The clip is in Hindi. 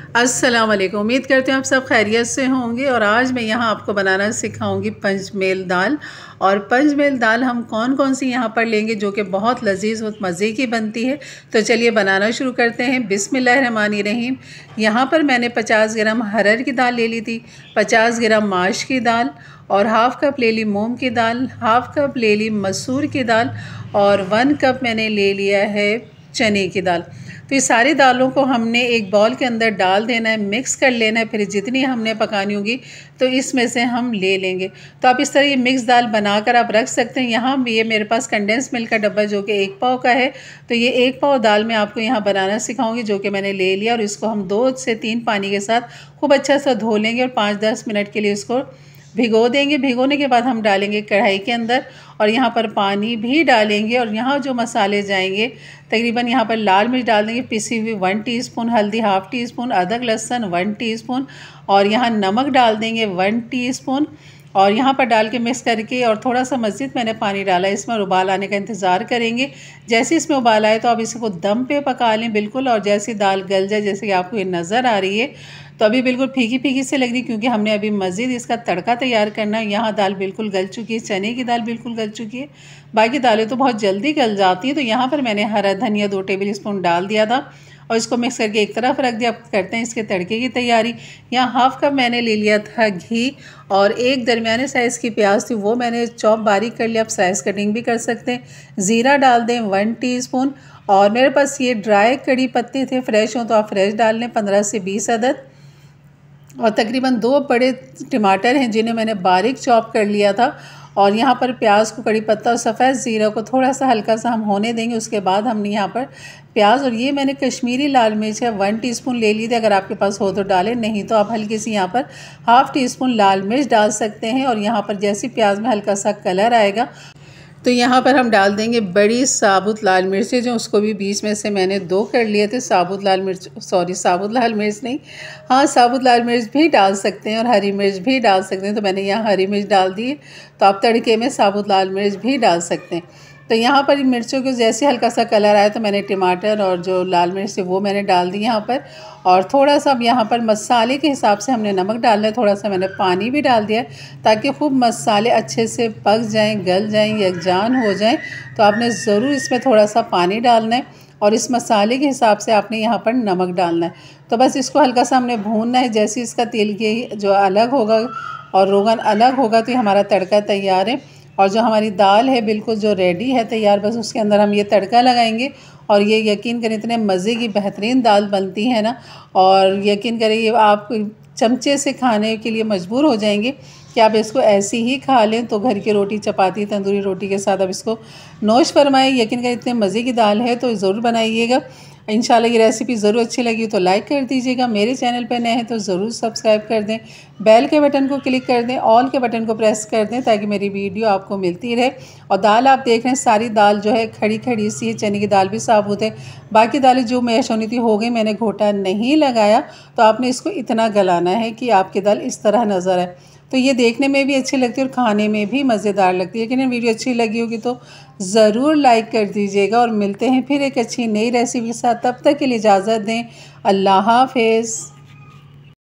अस्सलाम वालेकुम। उम्मीद करते हैं आप सब खैरियत से होंगे। और आज मैं यहाँ आपको बनाना सिखाऊंगी पंचमेल दाल। और पंचमेल दाल हम कौन कौन सी यहाँ पर लेंगे जो कि बहुत लजीज बहुत मज़े की बनती है। तो चलिए बनाना शुरू करते हैं। बिस्मिल्लाहिर्रहमानिर्रहीम। यहाँ पर मैंने 50 ग्राम हरर की दाल ले ली थी, 50 ग्राम माश की दाल, और हाफ़ कप ले ली मूंग की दाल, हाफ़ कप ले ली मसूर की दाल, और 1 कप मैंने ले लिया है चने की दाल। तो ये सारी दालों को हमने एक बाउल के अंदर डाल देना है, मिक्स कर लेना है। फिर जितनी हमने पकानी होगी तो इसमें से हम ले लेंगे। तो आप इस तरह ये मिक्स दाल बनाकर आप रख सकते हैं। यहाँ ये मेरे पास कंडेंस मिल्क का डब्बा जो कि 1 पाव का है, तो ये 1 पाव दाल मैं आपको यहाँ बनाना सिखाऊंगी जो कि मैंने ले लिया। और इसको हम 2 से 3 पानी के साथ खूब अच्छा सा धो लेंगे और 5-10 मिनट के लिए इसको भिगो देंगे। भिगोने के बाद हम डालेंगे कढ़ाई के अंदर और यहाँ पर पानी भी डालेंगे। और यहाँ जो मसाले जाएंगे तकरीबन यहाँ पर लाल मिर्च डाल देंगे पिसी हुई 1 टीस्पून, हल्दी ½ टीस्पून, अदरक लहसुन 1 टीस्पून, और यहाँ नमक डाल देंगे 1 टीस्पून। और यहाँ पर डाल के मिक्स करके और थोड़ा सा मज़ीद मैंने पानी डाला इसमें, और उबाल आने का इंतज़ार करेंगे। जैसे इसमें उबाल आए तो आप इसको दम पे पका लें बिल्कुल। और जैसे दाल गल जाए, जैसे कि आपको ये नज़र आ रही है, तो अभी बिल्कुल फीकी फीकी से लग रही क्योंकि हमने अभी मज़ीद इसका तड़का तैयार करना है। यहाँ दाल बिल्कुल गल चुकी है, चने की दाल बिल्कुल गल चुकी है, बाकी दालें तो बहुत जल्दी गल जाती हैं। तो यहाँ पर मैंने हरा धनिया 2 टेबल स्पून डाल दिया था और इसको मिक्स करके एक तरफ रख दिया। अब करते हैं इसके तड़के की तैयारी। यहाँ ½ कप मैंने ले लिया था घी, और एक दरमियाने साइज़ की प्याज थी वो मैंने चॉप बारीक कर लिया। आप स्लाइस कटिंग भी कर सकते हैं। ज़ीरा डाल दें 1 टीस्पून, और मेरे पास ये ड्राई कड़ी पत्ते थे, फ्रेश हों तो आप फ्रेश डाल लें 15 से 20 अदद। और तकरीबन 2 बड़े टमाटर हैं जिन्हें मैंने बारीक चॉप कर लिया था। और यहाँ पर प्याज को, कड़ी पत्ता और सफ़ेद ज़ीरा को थोड़ा सा हल्का सा हम होने देंगे। उसके बाद हमने यहाँ पर प्याज, और ये मैंने कश्मीरी लाल मिर्च है 1 टीस्पून ले ली थी। अगर आपके पास हो तो डालें, नहीं तो आप हल्की सी यहाँ पर ½ टीस्पून लाल मिर्च डाल सकते हैं। और यहाँ पर जैसे प्याज में हल्का सा कलर आएगा तो यहाँ पर हम डाल देंगे बड़ी साबुत लाल मिर्चें, जो उसको भी बीच में से मैंने 2 कर लिए थे। साबुत लाल मिर्च, सॉरी साबुत लाल मिर्च नहीं, हाँ साबुत लाल मिर्च भी डाल सकते हैं और हरी मिर्च भी डाल सकते हैं। तो मैंने यहाँ हरी मिर्च डाल दी है, तो आप तड़के में साबुत लाल मिर्च भी डाल सकते हैं। तो यहाँ पर मिर्चों के जैसे हल्का सा कलर आया तो मैंने टमाटर और जो लाल मिर्च है वो मैंने डाल दी यहाँ पर। और थोड़ा सा अब यहाँ पर मसाले के हिसाब से हमने नमक डालना है, थोड़ा सा मैंने पानी भी डाल दिया है ताकि खूब मसाले अच्छे से पक जाएं, गल जाएं, यकजान हो जाएं। तो आपने ज़रूर इसमें थोड़ा सा पानी डालना है और इस मसाले के हिसाब से आपने यहाँ पर नमक डालना है। तो बस इसको हल्का सा हमने भूनना है। जैसे इसका तेल के जो अलग होगा और रोगन अलग होगा तो हमारा तड़का तैयार है। और जो हमारी दाल है बिल्कुल जो रेडी है तैयार, बस उसके अंदर हम ये तड़का लगाएंगे। और ये यकीन करें इतने मज़े की बेहतरीन दाल बनती है ना, और यकीन करें ये आप चमचे से खाने के लिए मजबूर हो जाएंगे कि आप इसको ऐसी ही खा लें। तो घर की रोटी, चपाती, तंदूरी रोटी के साथ अब इसको नोश फरमाएं। यकीन करें इतने मज़े की दाल है तो ज़रूर बनाइएगा। इंशाल्लाह ये रेसिपी ज़रूर अच्छी लगी तो लाइक कर दीजिएगा। मेरे चैनल पर नए हैं तो ज़रूर सब्सक्राइब कर दें, बेल के बटन को क्लिक कर दें, ऑल के बटन को प्रेस कर दें ताकि मेरी वीडियो आपको मिलती रहे। और दाल आप देख रहे हैं सारी दाल जो है खड़ी खड़ी सी है, चने की दाल भी साबुत है। बाकी दालें जो मैश होनी थी हो गई, मैंने घोटा नहीं लगाया। तो आपने इसको इतना गलाना है कि आपकी दाल इस तरह नज़र आए। तो ये देखने में भी अच्छी लगती है और खाने में भी मज़ेदार लगती है। लेकिन वीडियो अच्छी लगी होगी तो ज़रूर लाइक कर दीजिएगा। और मिलते हैं फिर एक अच्छी नई रेसिपी के साथ, तब तक के लिए इजाज़त दें। अल्लाह हाफ़िज़।